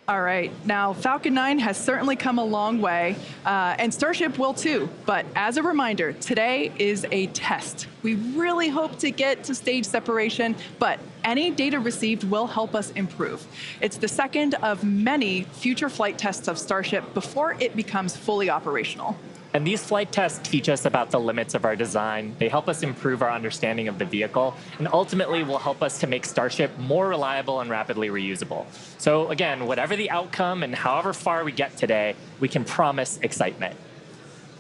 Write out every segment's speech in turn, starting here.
All right, now Falcon 9 has certainly come a long way, and Starship will too. But as a reminder, today is a test. We really hope to get to stage separation, but any data received will help us improve. It's the second of many future flight tests of Starship before it becomes fully operational. And these flight tests teach us about the limits of our design. They help us improve our understanding of the vehicle, and ultimately will help us to make Starship more reliable and rapidly reusable. So again, whatever the outcome and however far we get today, we can promise excitement.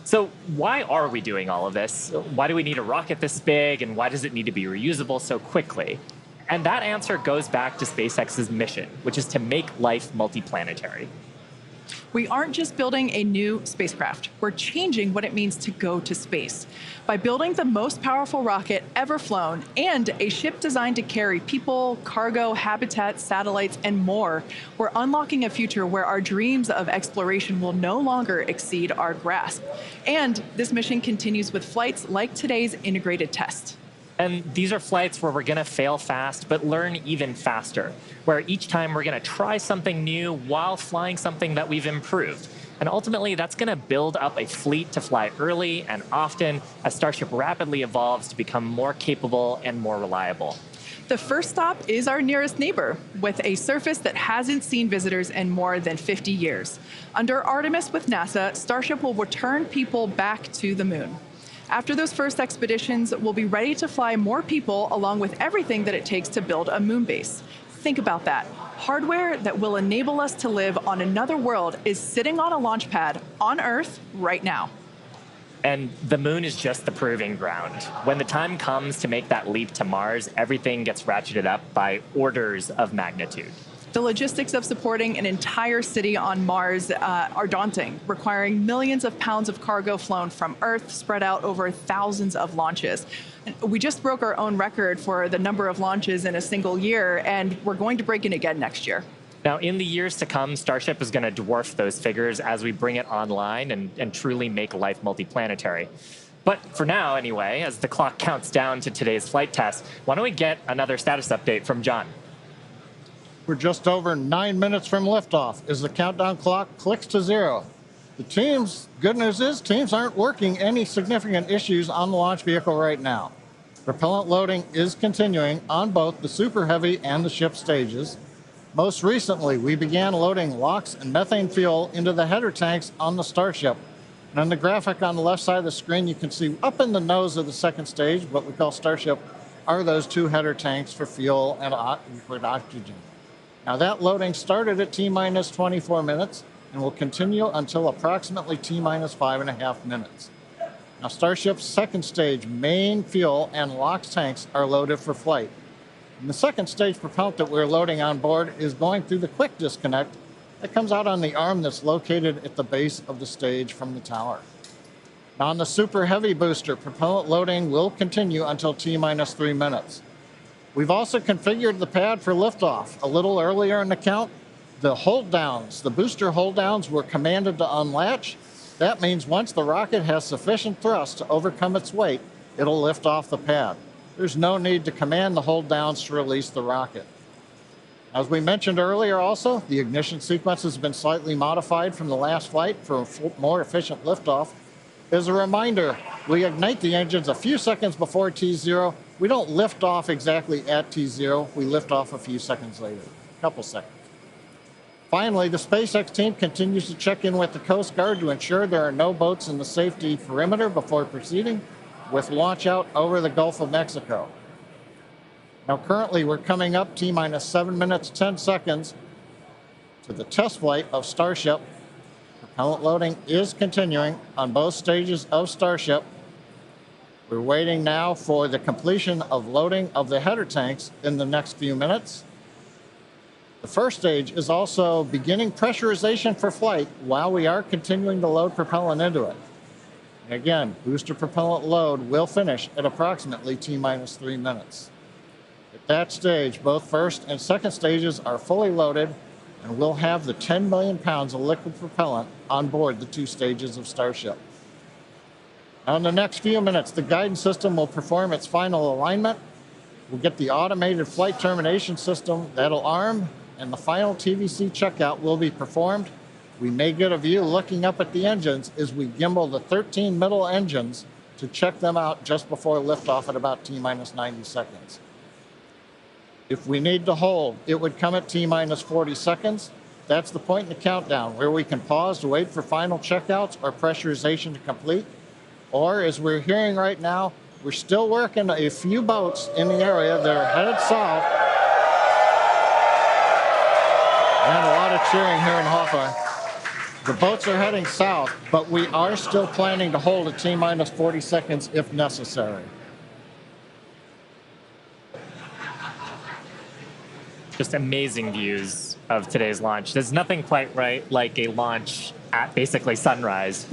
So why are we doing all of this? Why do we need a rocket this big, and why does it need to be reusable so quickly? And that answer goes back to SpaceX's mission, which is to make life multiplanetary. We aren't just building a new spacecraft, we're changing what it means to go to space. By building the most powerful rocket ever flown and a ship designed to carry people, cargo, habitats, satellites, and more, we're unlocking a future where our dreams of exploration will no longer exceed our grasp. And this mission continues with flights like today's integrated test. And these are flights where we're going to fail fast, but learn even faster, where each time we're going to try something new while flying something that we've improved. And ultimately, that's going to build up a fleet to fly early and often as Starship rapidly evolves to become more capable and more reliable. The first stop is our nearest neighbor, with a surface that hasn't seen visitors in more than 50 years. Under Artemis with NASA, Starship will return people back to the moon. After those first expeditions, we'll be ready to fly more people along with everything that it takes to build a moon base. Think about that. Hardware that will enable us to live on another world is sitting on a launch pad on Earth right now. And the moon is just the proving ground. When the time comes to make that leap to Mars, everything gets ratcheted up by orders of magnitude. The logistics of supporting an entire city on Mars are daunting, requiring millions of pounds of cargo flown from Earth, spread out over thousands of launches. And we just broke our own record for the number of launches in a single year, and we're going to break it again next year. Now, in the years to come, Starship is going to dwarf those figures as we bring it online and truly make life multiplanetary. But for now, anyway, as the clock counts down to today's flight test, why don't we get another status update from John? We're just over 9 minutes from liftoff as the countdown clock clicks to 0. Good news is teams aren't working any significant issues on the launch vehicle right now. Propellant loading is continuing on both the Super Heavy and the ship stages. Most recently, we began loading LOX and methane fuel into the header tanks on the Starship. And on the graphic on the left side of the screen, you can see up in the nose of the second stage, what we call Starship, are those 2 header tanks for fuel and liquid oxygen. Now that loading started at T-minus 24 minutes and will continue until approximately T-minus 5.5 minutes. Now Starship's second stage main fuel and LOX tanks are loaded for flight. And the second stage propellant that we're loading on board is going through the quick disconnect that comes out on the arm that's located at the base of the stage from the tower. Now on the Super Heavy booster, propellant loading will continue until T-minus 3 minutes. We've also configured the pad for liftoff. A little earlier in the count, the hold downs, the booster hold downs were commanded to unlatch. That means once the rocket has sufficient thrust to overcome its weight, it'll lift off the pad. There's no need to command the hold downs to release the rocket. As we mentioned earlier also, the ignition sequence has been slightly modified from the last flight for a more efficient liftoff. As a reminder, we ignite the engines a few seconds before T0. We don't lift off exactly at T0. We lift off a few seconds later, a couple seconds. Finally, the SpaceX team continues to check in with the Coast Guard to ensure there are no boats in the safety perimeter before proceeding with launch out over the Gulf of Mexico. Now, currently, we're coming up T-minus 7 minutes, 10 seconds to the test flight of Starship. Propellant loading is continuing on both stages of Starship. We're waiting now for the completion of loading of the header tanks in the next few minutes. The first stage is also beginning pressurization for flight while we are continuing to load propellant into it. And again, booster propellant load will finish at approximately T-minus 3 minutes. At that stage, both first and second stages are fully loaded, and we'll have the 10 million pounds of liquid propellant on board the 2 stages of Starship. Now in the next few minutes, the guidance system will perform its final alignment. We'll get the automated flight termination system that'll arm, and the final TVC checkout will be performed. We may get a view looking up at the engines as we gimbal the 13 middle engines to check them out just before liftoff at about T-minus 90 seconds. If we need to hold, it would come at T-minus 40 seconds. That's the point in the countdown where we can pause to wait for final checkouts or pressurization to complete. Or, as we're hearing right now, we're still working a few boats in the area that are headed south. And a lot of cheering here in Hawthorne. The boats are heading south, but we are still planning to hold at T-minus 40 seconds if necessary. Just amazing views of today's launch. There's nothing quite like a launch at basically sunrise.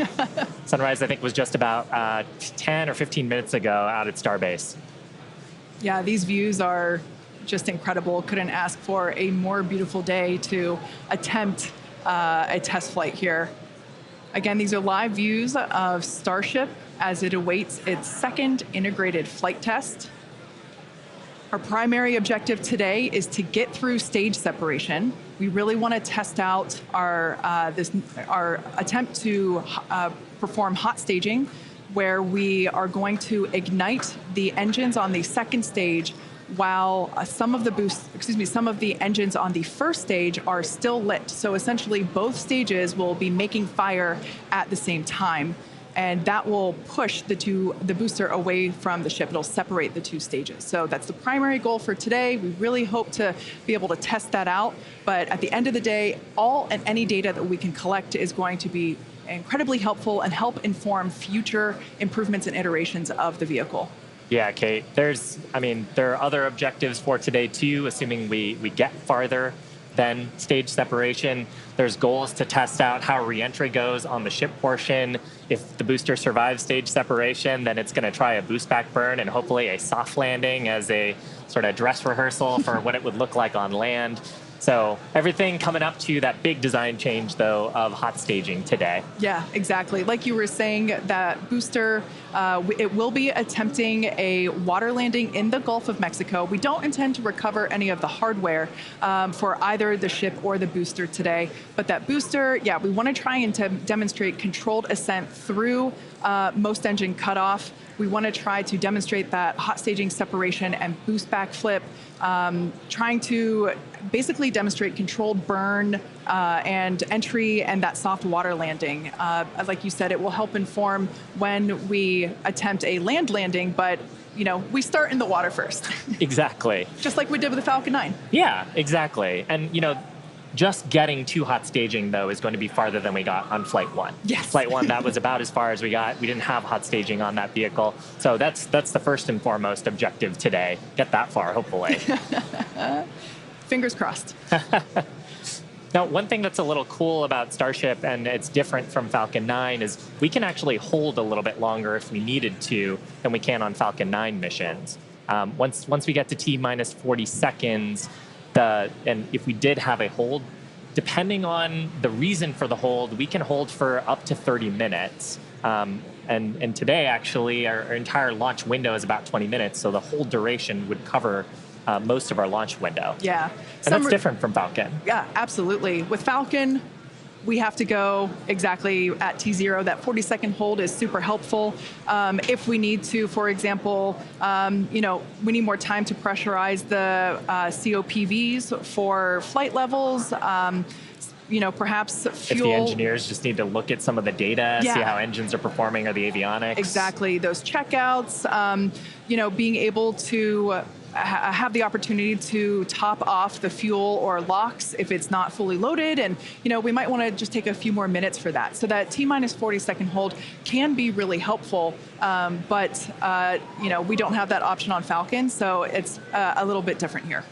Sunrise, I think, was just about 10 or 15 minutes ago out at Starbase. Yeah, these views are just incredible. Couldn't ask for a more beautiful day to attempt a test flight here. Again, these are live views of Starship as it awaits its second integrated flight test. Our primary objective today is to get through stage separation. We really want to test out our attempt to perform hot staging, where we are going to ignite the engines on the second stage while some of the engines on the first stage are still lit. So essentially both stages will be making fire at the same time. And that will push the booster away from the ship. It'll separate the two stages. So that's the primary goal for today. We really hope to be able to test that out. But at the end of the day, all and any data that we can collect is going to be incredibly helpful and help inform future improvements and iterations of the vehicle. Yeah, Kate, there are other objectives for today too, assuming we get farther than stage separation. There's goals to test out how reentry goes on the ship portion. If the booster survives stage separation, then it's going to try a boost back burn and hopefully a soft landing as a sort of dress rehearsal for what it would look like on land. So everything coming up to that big design change, though, of hot staging today. Yeah, exactly. Like you were saying, that booster, it will be attempting a water landing in the Gulf of Mexico. We don't intend to recover any of the hardware for either the ship or the booster today. But that booster, yeah, we want to try and demonstrate controlled ascent through most engine cutoff. We want to try to demonstrate that hot staging separation and boost back flip, trying to basically demonstrate controlled burn and entry and that soft water landing. Like you said, it will help inform when we attempt a land landing, but we start in the water first. Exactly. Just like we did with the Falcon 9. Yeah, exactly. And, just getting to hot staging, though, is going to be farther than we got on Flight 1. Yes. Flight 1, that was about as far as we got. We didn't have hot staging on that vehicle. So that's the first and foremost objective today. Get that far, hopefully. Fingers crossed. Now, one thing that's a little cool about Starship, and it's different from Falcon 9, is we can actually hold a little bit longer if we needed to than we can on Falcon 9 missions. Once we get to T-minus 40 seconds, and if we did have a hold, depending on the reason for the hold, we can hold for up to 30 minutes. And today, actually, our entire launch window is about 20 minutes, so the hold duration would cover most of our launch window. Yeah. And that's different from Falcon. Yeah, absolutely. With Falcon, we have to go exactly at T0. That 40-second hold is super helpful. If we need to, for example, we need more time to pressurize the COPVs for flight levels. Perhaps fuel. If the engineers just need to look at some of the data, see how engines are performing or the avionics. Exactly. Those checkouts, being able to have the opportunity to top off the fuel or LOX if it's not fully loaded. And, we might want to just take a few more minutes for that. So that T-minus 40-second hold can be really helpful. But we don't have that option on Falcon. So it's a little bit different here.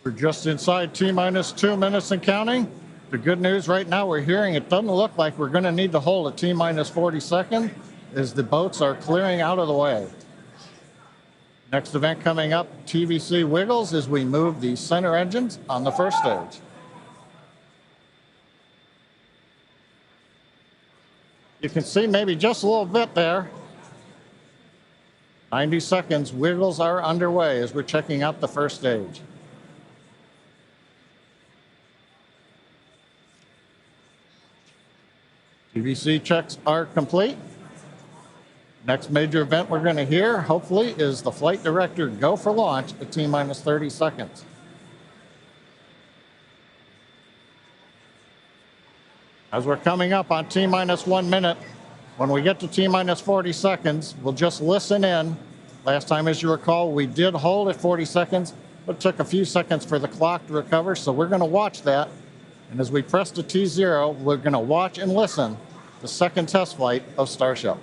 We're just inside T-minus 2 minutes and counting. The good news right now, we're hearing it doesn't look like we're going to need to hold a T-minus 40 second as the boats are clearing out of the way. Next event coming up, TVC wiggles as we move the center engines on the first stage. You can see maybe just a little bit there. 90 seconds, wiggles are underway as we're checking out the first stage. TVC checks are complete. Next major event we're going to hear, hopefully, is the flight director go for launch at T-minus 30 seconds. As we're coming up on T-minus 1 minute, when we get to T-minus 40 seconds, we'll just listen in. Last time, as you recall, we did hold at 40 seconds, but it took a few seconds for the clock to recover, so we're going to watch that. And as we press to T0, we're going to watch and listen the second test flight of Starship.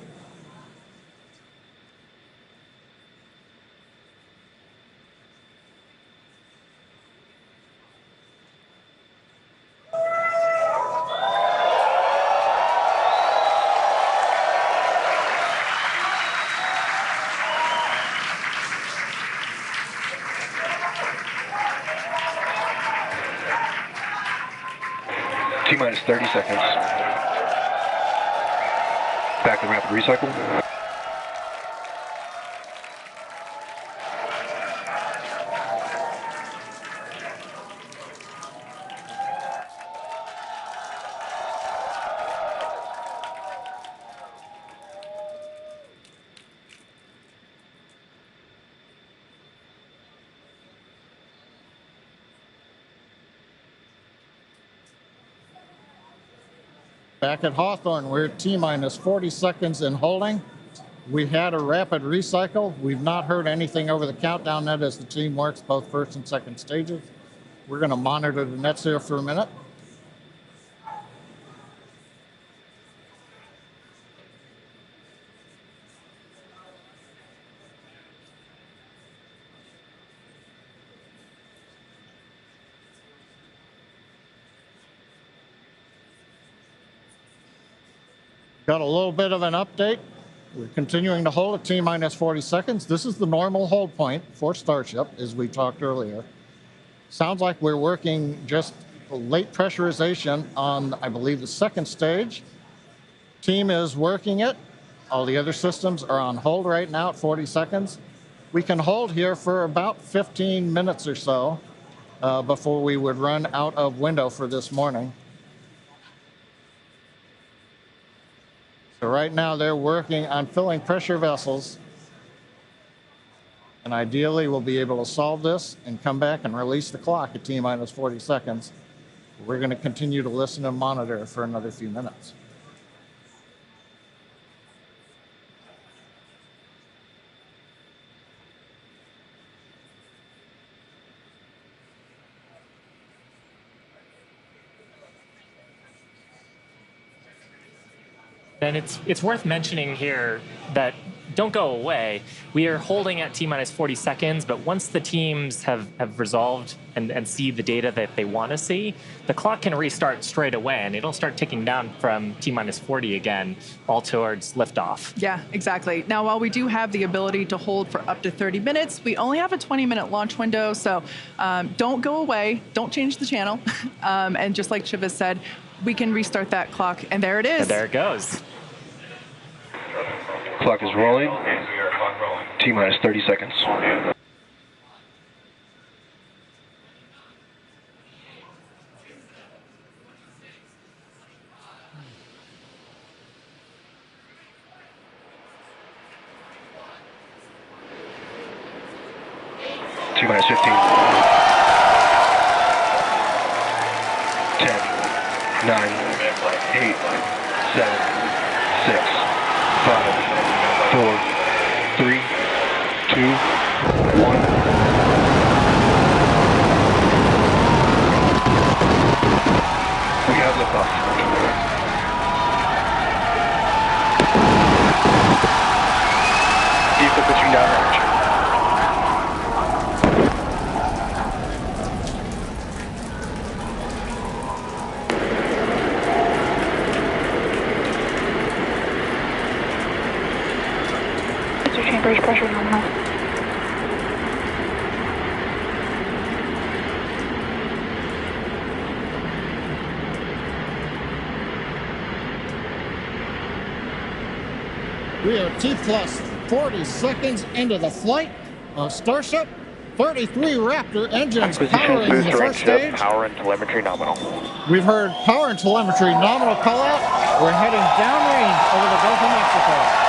T-minus 30 seconds. Back to rapid recycle. Back at Hawthorne, we're at T-minus 40 seconds in holding. We had a rapid recycle. We've not heard anything over the countdown net as the team works both first and second stages. We're going to monitor the nets here for a minute. Got a little bit of an update. We're continuing to hold at T-minus 40 seconds. This is the normal hold point for Starship, as we talked earlier. Sounds like we're working just late pressurization on, I believe, the second stage. Team is working it. All the other systems are on hold right now at 40 seconds. We can hold here for about 15 minutes or so before we would run out of window for this morning. So right now they're working on filling pressure vessels. And ideally we'll be able to solve this and come back and release the clock at T-minus 40 seconds. We're going to continue to listen and monitor for another few minutes. And it's worth mentioning here that don't go away. We are holding at T-minus 40 seconds, but once the teams have resolved and see the data that they want to see, the clock can restart straight away, and it'll start ticking down from T-minus 40 again, all towards liftoff. Yeah, exactly. Now, while we do have the ability to hold for up to 30 minutes, we only have a 20-minute launch window, so don't go away, don't change the channel. And just like Shiva said, we can restart that clock, and there it is. And there it goes. Clock is rolling. T-minus 30 seconds. T-minus 15. 10, 9, 8, 7, 6, 5, 4, 3, 2, 1. We have liftoff. Vehicle pitching downrange. Chambers pressure nominal. We are T plus 40 seconds into the flight of Starship. 33 Raptor engines powering the first stage. Power and telemetry nominal. We've heard power and telemetry nominal call out. We're heading downrange over the Gulf of Mexico.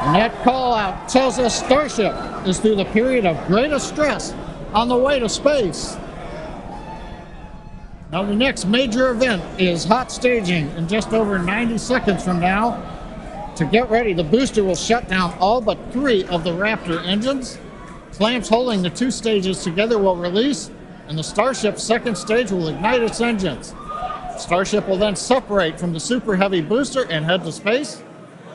And that call out tells us Starship is through the period of greatest stress on the way to space. Now the next major event is hot staging in just over 90 seconds from now. To get ready, the booster will shut down all but 3 of the Raptor engines. Clamps holding the 2 stages together will release, and the Starship's second stage will ignite its engines. Starship will then separate from the Super Heavy booster and head to space.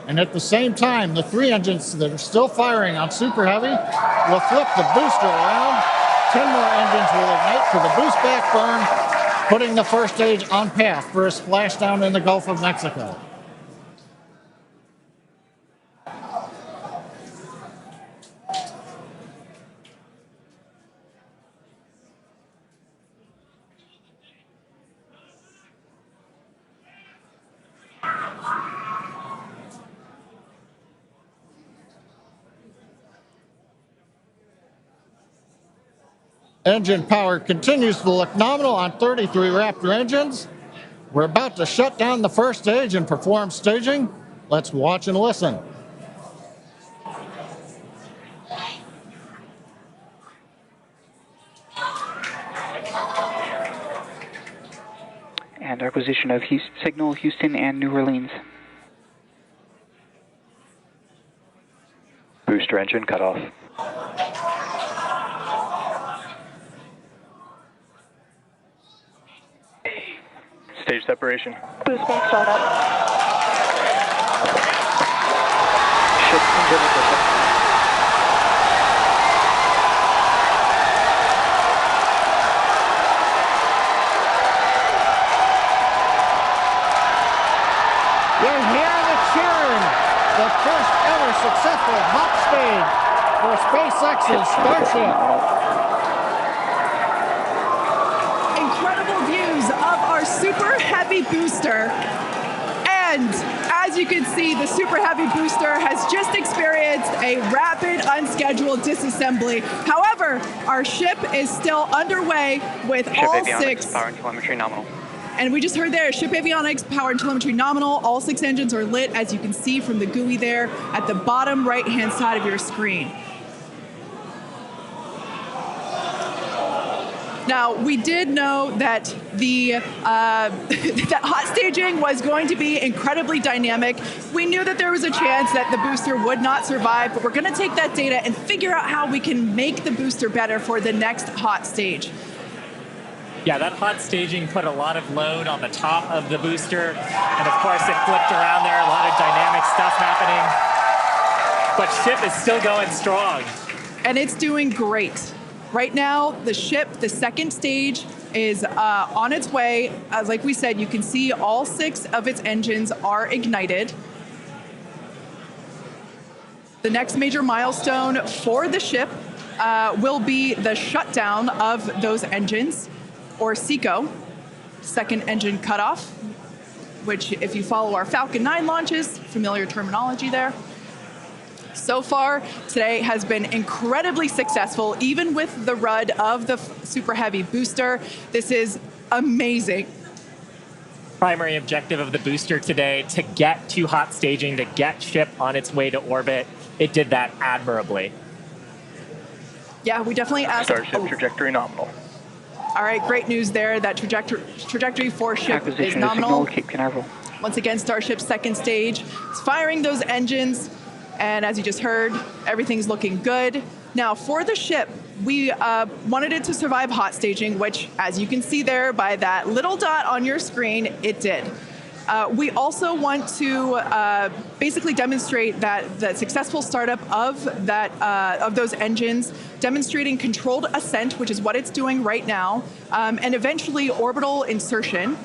And at the same time, the 3 engines that are still firing on Super Heavy will flip the booster around. 10 more engines will ignite for the boost back burn, putting the first stage on path for a splashdown in the Gulf of Mexico. Engine power continues to look nominal on 33 Raptor engines. We're about to shut down the first stage and perform staging. Let's watch and listen. And acquisition of signal Houston and New Orleans. Booster engine cut off. Stage separation. Boost back startup. Ship engine ignition. You're hearing the cheering. The first ever successful hot stage for SpaceX's Starship. Incredible views of our Super Heavy booster. And as you can see, the Super Heavy booster has just experienced a rapid, unscheduled disassembly. However, our ship is still underway with all 6. Power and telemetry nominal. And we just heard there, ship avionics, power and telemetry nominal. All 6 engines are lit, as you can see from the GUI there at the bottom right-hand side of your screen. Now, we did know that the that hot staging was going to be incredibly dynamic. We knew that there was a chance that the booster would not survive, but we're going to take that data and figure out how we can make the booster better for the next hot stage. Yeah, that hot staging put a lot of load on the top of the booster, and of course it flipped around there, a lot of dynamic stuff happening. But ship is still going strong. And it's doing great. Right now, the ship, the second stage, is on its way. As like we said, you can see all 6 of its engines are ignited. The next major milestone for the ship will be the shutdown of those engines, or SECO, second engine cutoff, which if you follow our Falcon 9 launches, familiar terminology there. So far, today has been incredibly successful, even with the RUD of the Super Heavy booster. This is amazing. Primary objective of the booster today, to get to hot staging, to get ship on its way to orbit. It did that admirably. Yeah, we definitely asked. Starship trajectory nominal. All right, great news there. That trajectory for ship is Acquisition of nominal. signal Cape Canaveral. Once again, Starship's second stage is firing those engines. And as you just heard, everything's looking good. Now, for the ship, we wanted it to survive hot staging, which, as you can see there by that little dot on your screen, it did. We also want to basically demonstrate that the successful startup of those engines, demonstrating controlled ascent, which is what it's doing right now, and eventually orbital insertion.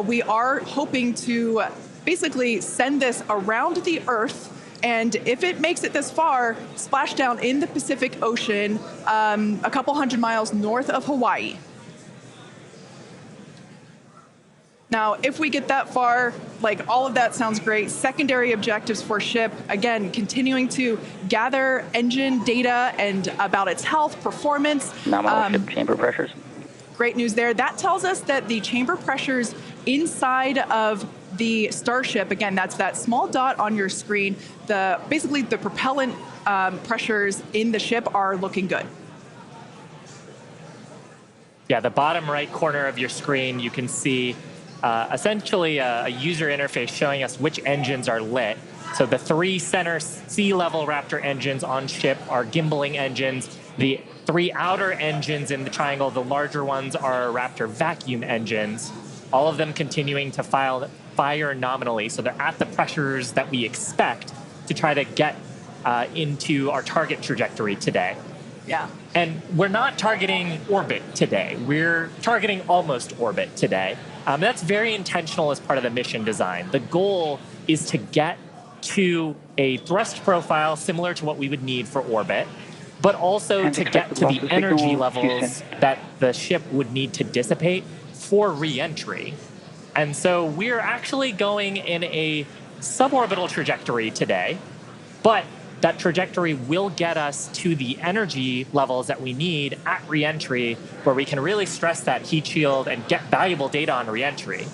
We are hoping to basically send this around the Earth And if it makes it this far, splashdown in the Pacific Ocean, a couple hundred miles north of Hawaii. Now, if we get that far, like all of that sounds great. Secondary objectives for ship, again, continuing to gather engine data and about its health, performance. Nominal ship chamber pressures. Great news there. That tells us that the chamber pressures inside of the Starship, again, that's that small dot on your screen, basically the propellant pressures in the ship are looking good. Yeah, the bottom right corner of your screen, you can see essentially a user interface showing us which engines are lit. So the 3 center sea level Raptor engines on ship are gimbaling engines. The 3 outer engines in the triangle, the larger ones, are Raptor vacuum engines, all of them continuing to fire nominally. So they're at the pressures that we expect to try to get into our target trajectory today. Yeah. And we're not targeting orbit today. We're targeting almost orbit today. That's very intentional as part of the mission design. The goal is to get to a thrust profile similar to what we would need for orbit, but also to get to the energy levels that the ship would need to dissipate for re-entry. And so we're actually going in a suborbital trajectory today, but that trajectory will get us to the energy levels that we need at re-entry, where we can really stress that heat shield and get valuable data on re-entry.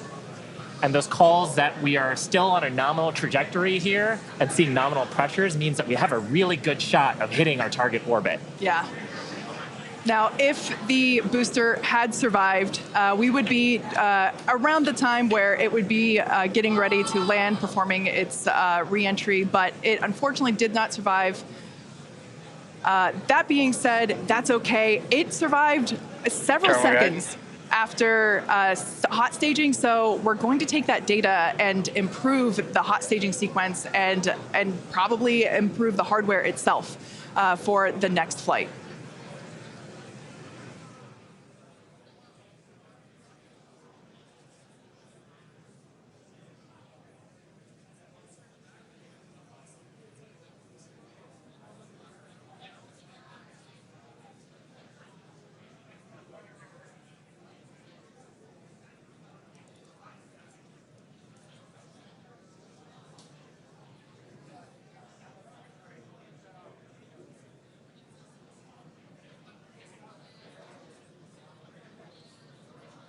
And those calls that we are still on a nominal trajectory here and seeing nominal pressures means that we have a really good shot of hitting our target orbit. Yeah. Now, if the booster had survived, we would be around the time where it would be getting ready to land, performing its re-entry, but it unfortunately did not survive. That being said, that's okay. It survived several seconds after hot staging, so we're going to take that data and improve the hot staging sequence and probably improve the hardware itself for the next flight.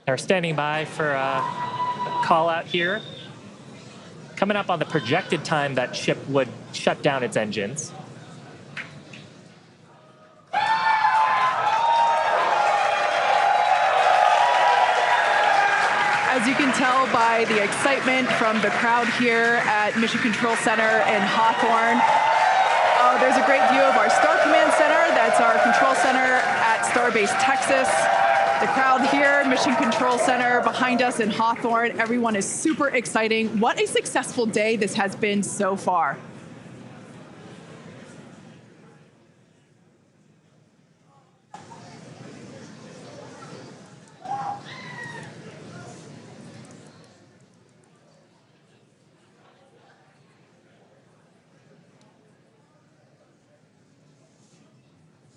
They're standing by for a call out here. Coming up on the projected time that ship would shut down its engines. As you can tell by the excitement from the crowd here at Mission Control Center in Hawthorne, there's a great view of our Star Command Center. That's our control center at Starbase, Texas. The crowd here, Mission Control Center behind us in Hawthorne. Everyone is super exciting. What a successful day this has been so far.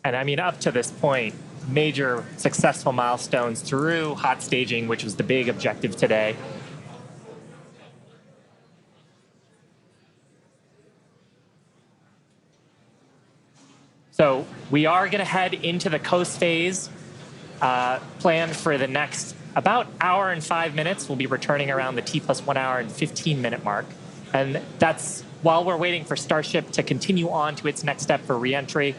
And I mean, up to this point, major successful milestones through hot staging, which was the big objective today. So we are going to head into the coast phase, planned for the next about hour and 5 minutes. We'll be returning around the T+1 hour and 15-minute mark. And that's while we're waiting for Starship to continue on to its next step for re-entry.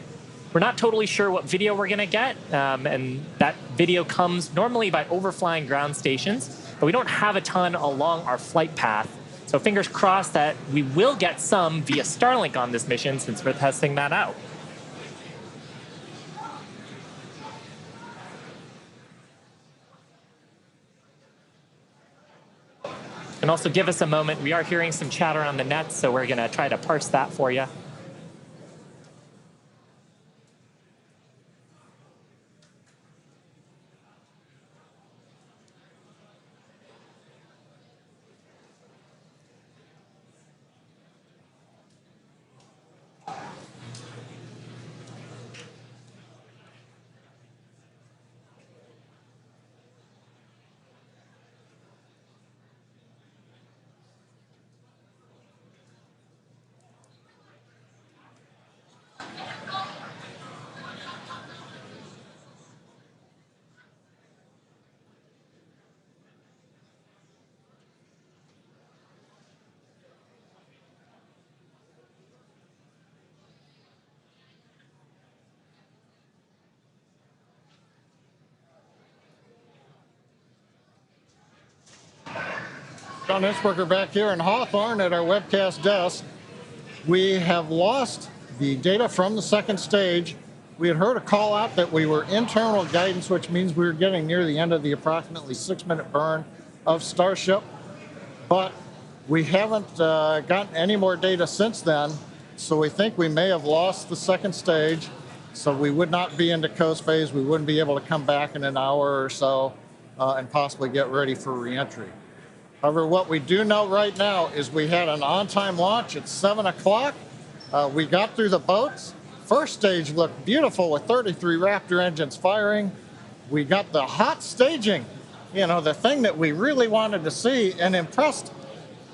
We're not totally sure what video we're going to get, and that video comes normally by overflying ground stations, but we don't have a ton along our flight path. So fingers crossed that we will get some via Starlink on this mission since we're testing that out. And also give us a moment. We are hearing some chatter on the net, so we're going to try to parse that for you. John Innsbrucker back here in Hawthorne at our webcast desk. We have lost the data from the second stage. We had heard a call out that we were internal guidance, which means we were getting near the end of the approximately 6-minute burn of Starship. But we haven't gotten any more data since then, so we think we may have lost the second stage. So we would not be into coast phase. We wouldn't be able to come back in an hour or so and possibly get ready for reentry. However, what we do know right now is we had an on-time launch at 7 o'clock. We got through the boats. First stage looked beautiful with 33 Raptor engines firing. We got the hot staging, the thing that we really wanted to see and impressed.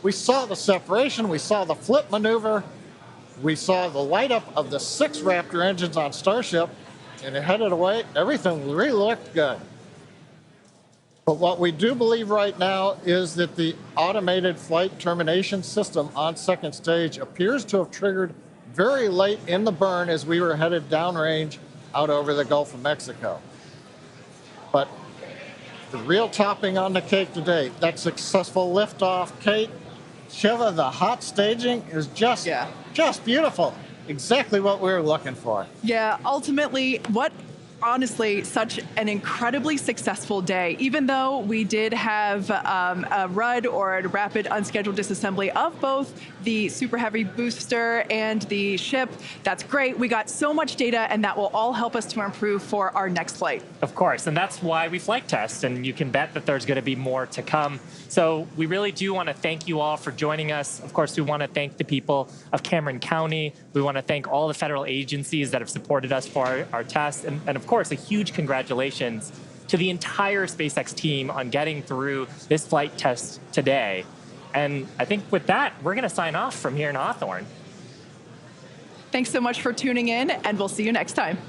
We saw the separation, we saw the flip maneuver, we saw the light up of the 6 Raptor engines on Starship, and it headed away. Everything really looked good. But what we do believe right now is that the automated flight termination system on second stage appears to have triggered very late in the burn as we were headed downrange out over the Gulf of Mexico. But the real topping on the cake today, that successful liftoff, Kate, Shiva, the hot staging is just beautiful. Exactly what we were looking for. Yeah, ultimately, honestly, such an incredibly successful day. Even though we did have a RUD, or a rapid unscheduled disassembly, of both the Super Heavy booster and the ship, that's great. We got so much data, and that will all help us to improve for our next flight. Of course, and that's why we flight test, and you can bet that there's going to be more to come. So we really do want to thank you all for joining us. Of course, we want to thank the people of Cameron County. We want to thank all the federal agencies that have supported us for our test. And of course, a huge congratulations to the entire SpaceX team on getting through this flight test today. And I think with that, we're going to sign off from here in Hawthorne. Thanks so much for tuning in, and we'll see you next time.